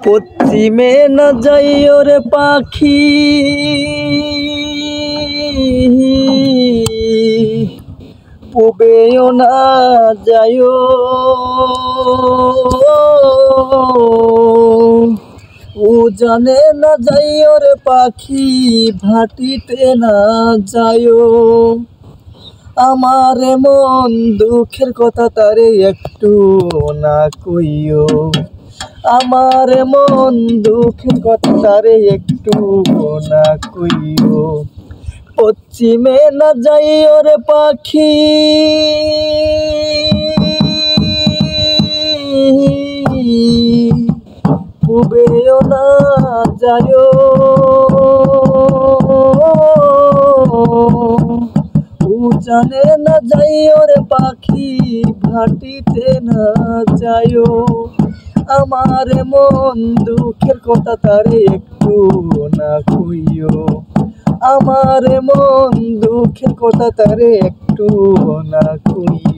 পশ্চিমে না যাইও রে পাখি, পূবেও না যাইও, উজানে না যাইও রে পাখি, ভাটিতে না যাইও। আমার মন দুঃখের কথা তারে একটু না কইও, আমার মন দুঃখের কথা তারে একটু না কইও। পশ্চিমে না যাইও রে পাখি, পূবেও না যাইও, উজানে না যাইও রে পাখি, ভাটিতে না যাইও। আমার মন দুঃখের কথা তারে একটু না কইও, আমার মন দুঃখের কথা তারে একটু না কইও।